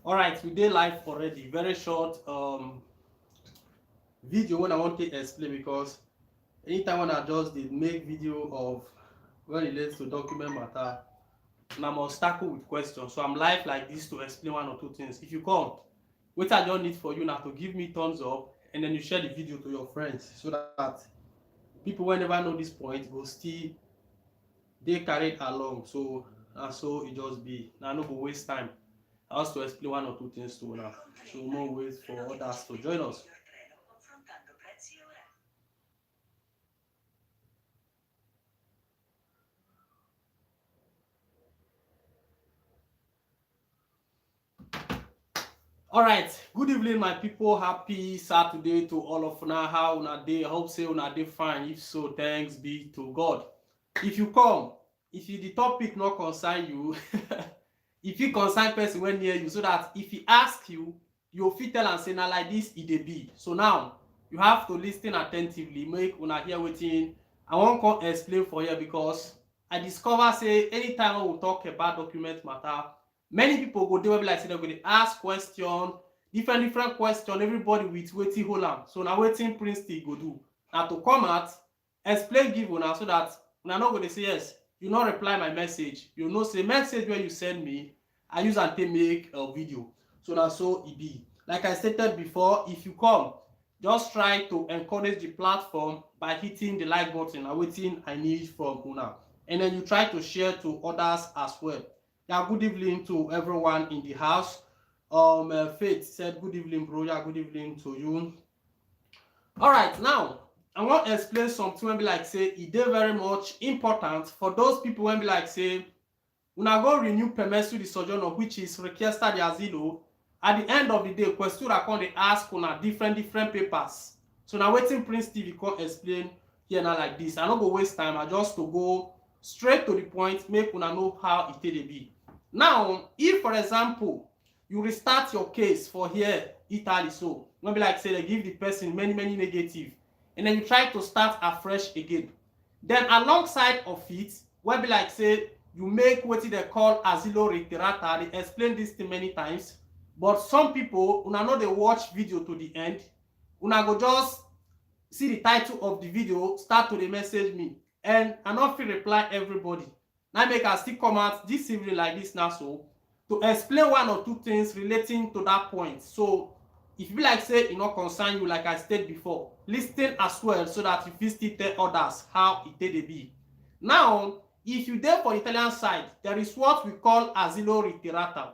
All right, we did live already. Very short video when I want to explain because anytime when I just did make video of when it relates to document matter, and I must tackle with questions. So I'm live like this to explain one or two things. If you come, what I just need for you now to give me thumbs up and then you share the video to your friends so that people will never know this point go still they carried along. So and so it just be. Now no go waste time. I also to explain one or two things to now. So no wait for others to join us. All right, good evening, my people. Happy Saturday to all of una. How una day? I hope say una day fine. If so, thanks be to God. If you come, if you, the topic not concern you, if you concern person when near you, so that if he ask you, you fit tell and say na like this e dey be. So now you have to listen attentively. Make una hear wetin I wan come explain for here because I discover say anytime we talk about document matter, many people go dey wey be like say dem go dey ask question, different question, everybody with wetin hold am. So na wetin Prince T go do na to come out explain give una so that una no go dey say yes you no reply my message, you know say message wey you send me I use am take make a video. So na so e be. Like I stated before, if you come, just try to encourage the platform by hitting the like button na wetin I need from una, and then you try to share to others as well. Yeah, good evening to everyone in the house. Faith said good evening, bro. Yeah, good evening to you. All right, now I want to explain something when be like say it is very much important for those people when be like say una go renew permesso di soggiorno, which is richiesta di asilo. At the end of the day, questura come dey ask una different papers. So na wetin Prince TV come explain here now like this. I no go waste time. I just to go straight to the point, make una know how it dey be. Now, if for example you restart your case for here Italy, so when be like say they give the person many negative, and then you try to start afresh again, then alongside of it when be like say you make wetin they call asilo retirata. They explain this thing many times, but some people una no dey watch video to the end. Una go just see the title of the video, start to dey message me, and I no fit reply everybody. Now make I still come out this evening like this now so to explain one or two things relating to that point. So if you be like say e no concern you, like I stated before, listen as well so that you fit still tell others how e dey be. Now, if you dey for Italian side, there is what we call asilo ritirata.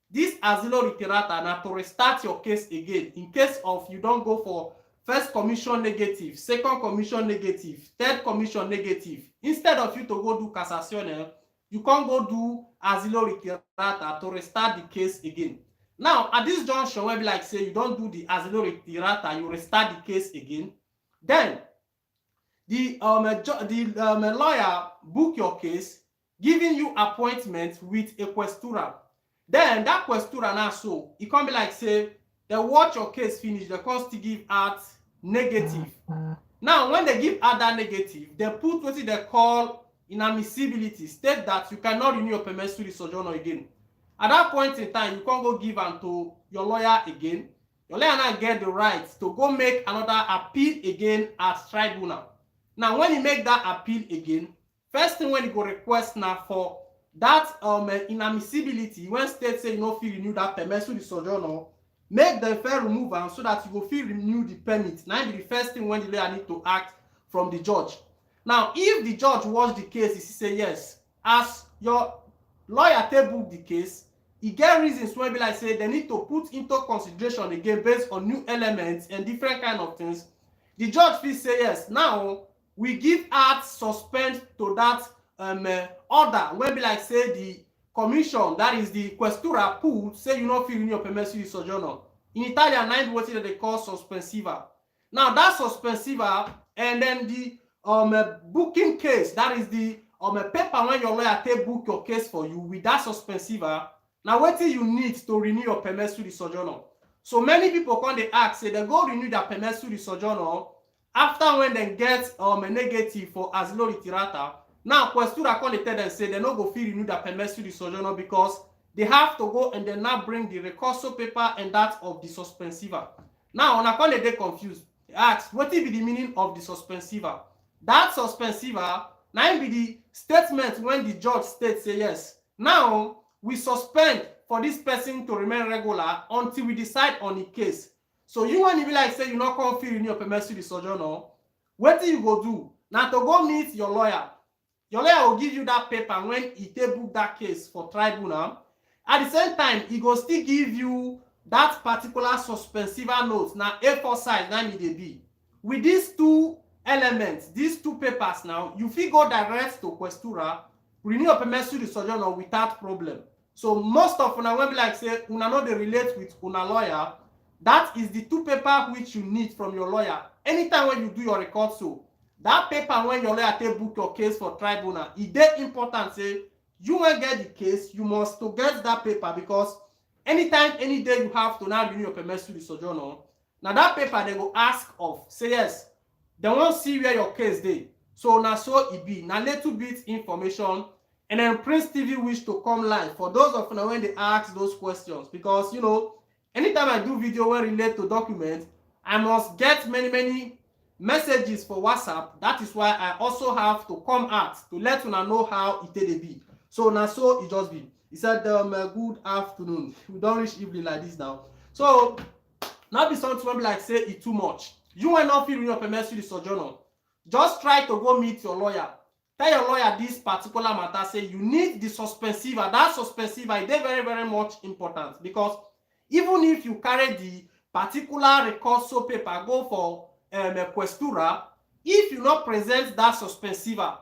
This asilo ritirata na to restart your case again in case of you don go for first commission negative, second commission negative, third commission negative. Instead of you to go do cassation, you can't go do asilo ritirata to restart the case again. Now, at this junction, where be like say you don't do the asilo ritirata, you restart the case again. Then the lawyer book your case, giving you appointment with a questura. Then that questura now so it can be like say they watch your case finish, they come still give out negative. Now when they give out that negative, they put what they call inadmissibility, state that you cannot renew your permesso di soggiorno again. At that point in time, you can't go give am to your lawyer again. Your lawyer now get the right to go make another appeal again at tribunal. Now when you make that appeal again, first thing when you go request now for that inadmissibility, when state say you no fit renew that permesso di soggiorno, make them fair remove am so that you go fit renew the permit. Now be the first thing when the lawyer need to act from the judge. Now if the judge watch the case, he say yes, as your lawyer take book the case, e get reasons wey be like say they need to put into consideration again based on new elements and different kind of things. The judge fit say yes, now we give out suspend to that order wey be like say the commission, that is the questura, put say you no fit renew your permesso di soggiorno. In Italian, na be wetin they call suspensiva. Now that suspensiva and then the booking case, that is the paper when your lawyer take book your case for you with that suspensiva. Now wetin you need to renew your permesso di soggiorno. So many people come dey ask say they go renew their permesso di soggiorno after when they get a negative for asilo ritirata. Now questura come dey tell them say they no go fit renew their permesso di soggiorno because they have to go and then now bring the recurso paper and that of the suspensiva. Now, on account they confused, they ask, what will be the meaning of the suspensiva? That suspensiva, now be the statement when the judge states, say yes. Now, we suspend for this person to remain regular until we decide on the case. So you want to be like, say, you not come fill in your permission the sojourner. What you go do? Now to go meet your lawyer. Your lawyer will give you that paper when he take book that case for tribunal. At the same time, he go still give you that particular suspensiva note. Now A4 size, now need a be. With these two elements, these two papers now, you fit go direct to Questura, renew your permission the sojourner without problem. So most of una when be like say una no dey relate with una lawyer, that is the two paper which you need from your lawyer. Anytime when you do your record, so that paper when your lawyer take book your case for tribunal, e dey important say you wan get the case, you must to get that paper, because anytime, any day you have to now renew your permission the sojourner, now that paper they go ask of, say yes, they wan see where your case dey. So na so e be, na little bit information. And then Prince TV wish to come live for those of you when they ask those questions, because you know, anytime I do video when relate to documents, I must get many messages for WhatsApp. That is why I also have to come out to let you know how it dey be. So now so it just be. He said, good afternoon. We don't reach evening like this now. So now be something when be like say it too much. You will not feel your permission the sojourner. Just try to go meet your lawyer. Tell your lawyer this particular matter, say you need the suspensiva. That suspensiva is very much important, because even if you carry the particular recurso paper go for Questura, if you not present that suspensiva,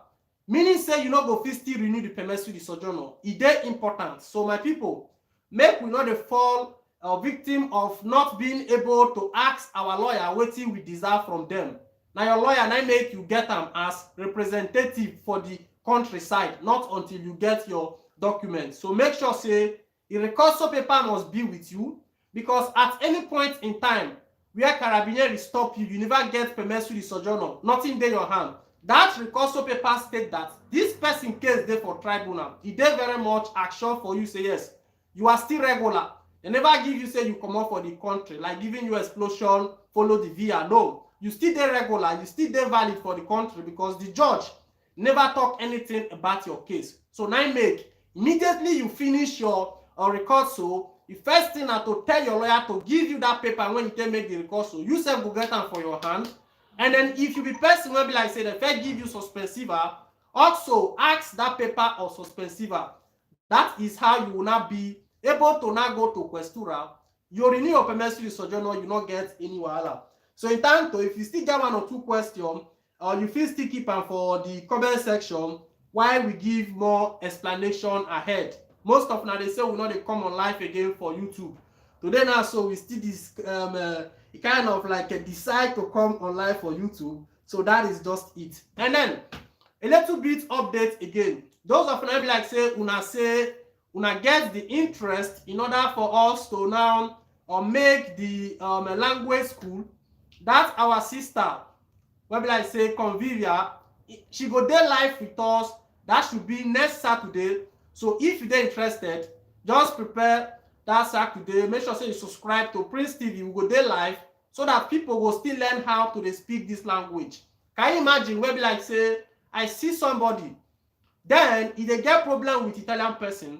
meaning say you not go fit still renew the permission the sojourner, e dey important. So my people, make we not dey fall a victim of not being able to ask our lawyer wetin we deserve from them. Now your lawyer now make you get them as representative for the countryside, not until you get your document. So make sure say the recurso paper must be with you, because at any point in time where carabinieri stop you, you never get permission the sojourner, nothing dey your hand. That recurso paper state that this person case dey for tribunal, e dey very much action for you, say yes, you are still regular. They never give you say you come out for the country, like giving you explosion, follow the via. No, you still dey regular, you still dey valid for the country, because the judge never talk anything about your case. So now make immediately you finish your record, so the first thing na to tell your lawyer to give you that paper when you take make the record, so you sef go get am for your hand. And then if you be person wey be like say they first give you suspensiva, also ask that paper or suspensiva. That is how you will not be able to now go to Questura. You renew your permission the sojourner, you not get any wahala. So in time to, if you still get one or two questions, you feel still keep them for the comment section while we give more explanation ahead. Most of now they say we know they come on live again for YouTube. Today now, so we still this kind of like decide to come on live for YouTube. So that is just it. And then a little bit update again. Those of you be like say una get the interest in order for us to now make the language school. That's our sister, wey be like say Convivia, she go dey live with us. That should be next Saturday. So if you're interested, just prepare that Saturday. Make sure say you subscribe to Prince TV. We go dey live so that people will still learn how to speak this language. Can you imagine wey be like say I see somebody, then if they get problem with Italian person,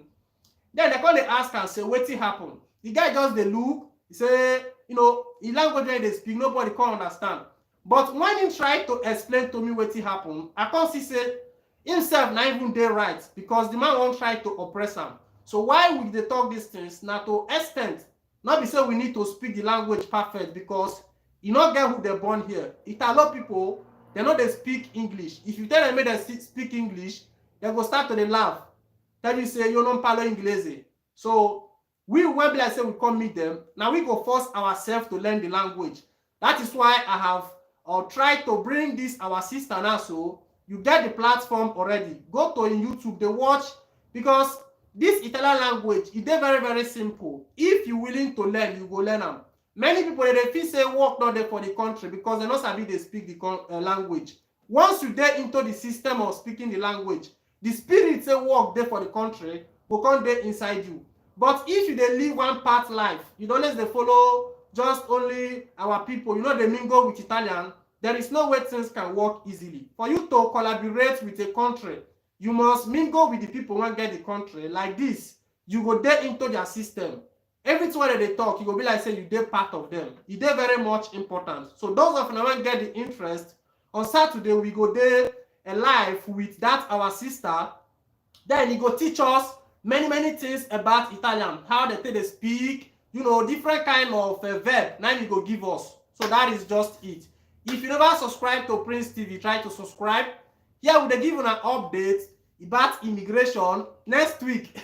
then they come dey ask and say wetin happen. The guy just dey look, he say, you know, in language wey they speak, nobody can understand. But when he try to explain to me wetin happen, I can't see say himself not even dey right, because the man won't try to oppress him. So why we dey talk these things? Now to extent, not be say we need to speak the language perfect, because you not get who they born here. Italo people, they know they speak English. If you tell them they speak English, they go start to dey laugh. Tell you say you don't parlo inglese. So we when be like say we come meet them, now we go force ourselves to learn the language. That is why I have tried to bring this our sister now. So you get the platform already. Go to YouTube, they watch, because this Italian language is very simple. If you willing to learn, you go learn them. Many people they feel say work not there for the country because they not sabi they speak the language. Once you get into the system of speaking the language, the spirit say work there for the country will come there inside you. But if you dey live one part life, you don't always dey follow just only our people, you know, they mingle with Italian, there is no way things can work easily. For you to collaborate with a country, you must mingle with the people who get the country. Like this, you go dey into their system. Everything wey they talk, you go be like say you dey part of them. E dey very much important. So those of una wey get the interest, on Saturday we go dey live with that our sister. Then he go teach us many things about Italian, how they take they speak, you know, different kind of verb. Now he go give us. So that is just it. If you never subscribe to Prince TV, try to subscribe. Here we dey give you an update about immigration. Next week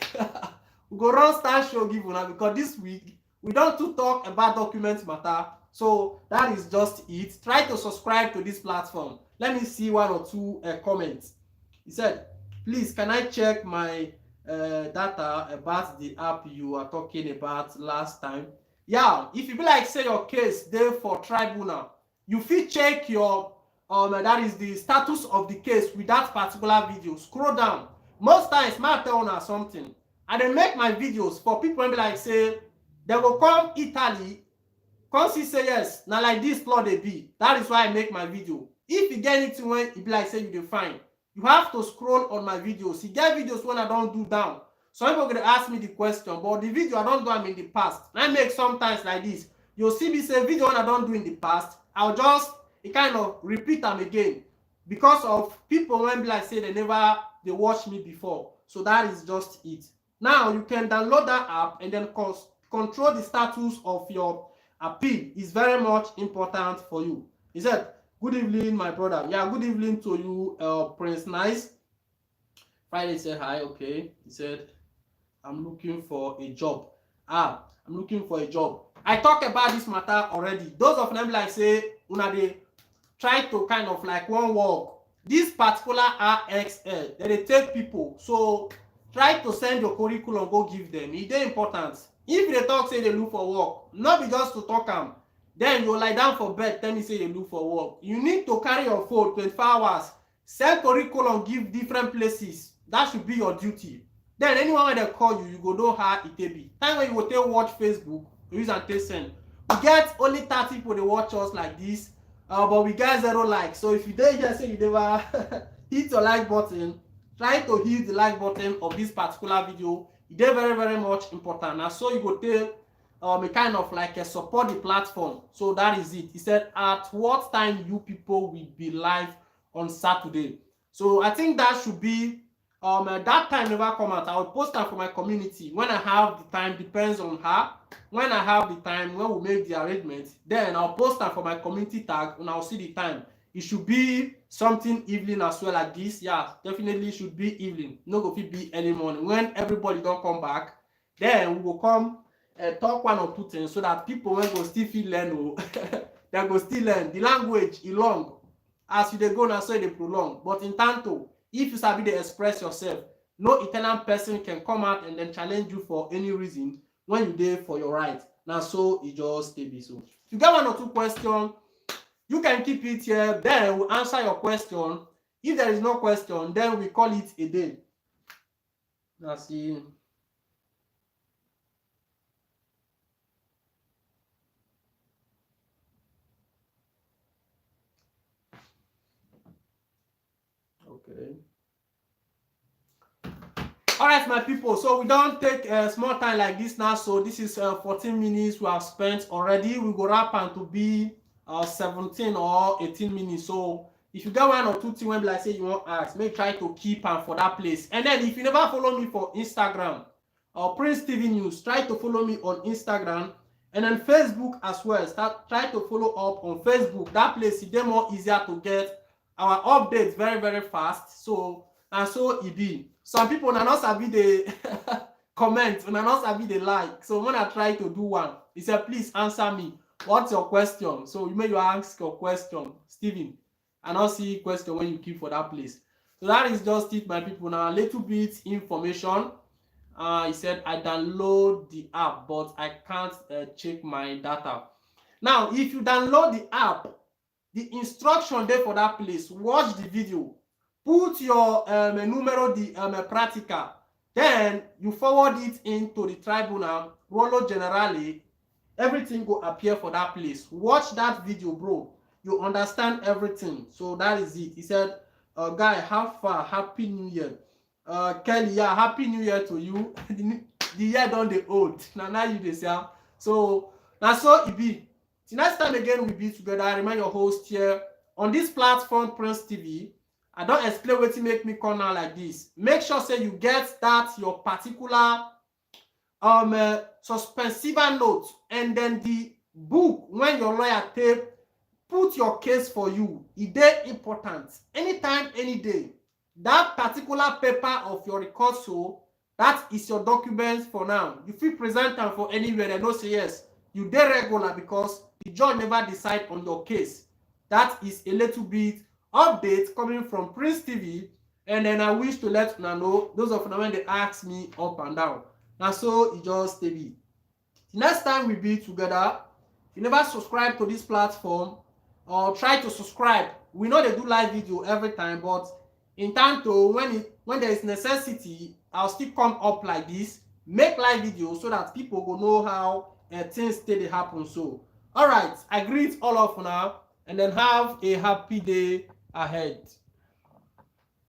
we go run stand show give una, because this week we don't to talk about document matter. So that is just it. Try to subscribe to this platform. Let me see one or two comments. He said, please, can I check my data about the app you were talking about last time? Yeah, if you be like say your case there for tribunal, you fit check your that is the status of the case with that particular video. Scroll down. Most times, my tell una something. I dey make my videos for people wey be like say they go come Italy, come see say yes, now like this law dey be. That is why I make my video. If you get anything when it be like say you dey find, you have to scroll on my videos. You get videos when I don't do down. Some people gonna ask me the question, but the video I don't do them in the past. I make sometimes like this. You'll see me say video when I don't do in the past, I'll just kind of repeat them again because of people when be like say they watch me before. So that is just it. Now you can download that app and then control the status of your appeal. Is very much important for you. He said, good evening, my brother. Yeah, good evening to you, Prince Nice. Friday said hi, okay. He said, I'm looking for a job. I'm looking for a job. I talked about this matter already. Those of them like say, una they try to kind of like one work. This particular RXL, they take people. So try to send your curriculum, go give them. It's important. If they talk, say they look for work, not be just to talk them. Then you lie down for bed, tell me say you look for work. You need to carry your phone 24 hours, send curriculum, give different places. That should be your duty. Then anyone when they call you, you go know how it be. Time when you go take watch Facebook, use and take send. We get only 30 people they watch us like this, but we get 0 likes. So if you dare here say you never hit your like button, try to hit the like button of this particular video. It is very much important. And so you go take a kind of like a support the platform. So that is it. He said, at what time you people will be live on Saturday? So I think that should be that time never come out. I will post that for my community when I have the time. Depends on her. When I have the time, when we make the arrangement, then I'll post that for my community tag and I'll see the time. It should be something evening as well like this. Yeah, definitely should be evening. No go fit be early morning. When everybody don't come back, then we will come talk one or two things so that people when go still feel learn, they go still learn. The language is long. As you dey go now, so they prolong. But in tanto, if you sabi dey express yourself, no Italian person can come out and then challenge you for any reason when you dey for your right. Now so it just be so. If you get one or two questions, you can keep it here. Then we'll answer your question. If there is no question, then we call it a day. Now see. Okay. All right, my people. So we don't take a small time like this now. So this is 14 minutes we have spent already. We go wrap and to be 17 or 18 minutes. So if you get one or two things when like say you want to ask, maybe try to keep am for that place. And then if you never follow me for Instagram or Prince TV News, try to follow me on Instagram and then Facebook as well. Try to follow up on Facebook. That place is more easier to get our updates very fast. So and so it be. Some people na not sabi the comment, na not sabi the like. So when I try to do one, he said, please answer me. What's your question? So you may you ask your question, Steven. I not see question when you keep for that place. So that is just it, my people. Now a little bit information. He said I download the app, but I can't check my data. Now, if you download the app, the instruction there for that place, watch the video, put your numero di pratica, then you forward it into the tribunal, Rolo Generale, everything will appear for that place. Watch that video, bro. You understand everything. So that is it. He said, guy, have fun, happy new year. Kelly, yeah, happy new year to you. The year done the old. Now you dey say. So now so it be. The next time again we be together, I remind your host here on this platform, Prince TV. I don't explain wetin make me come now like this. Make sure say you get that your particular suspensiva note, and then the book when your lawyer take put your case for you. E dey important. Anytime, any day. That particular paper of your record, so that is your document for now. You fit present am for anywhere, dem know say yes, you dey regular because the judge never decide on your case. That is a little bit update coming from Prince TV, and then I wish to let una know, those of una when they ask me up and down. Na so e just dey be. Next time we be together, if you never subscribe to this platform, or try to subscribe. We know they do live video every time, but in time to when there is necessity, I'll still come up like this, make live video so that people will know how things dey happen. So all right, I greet all of now, and then have a happy day ahead.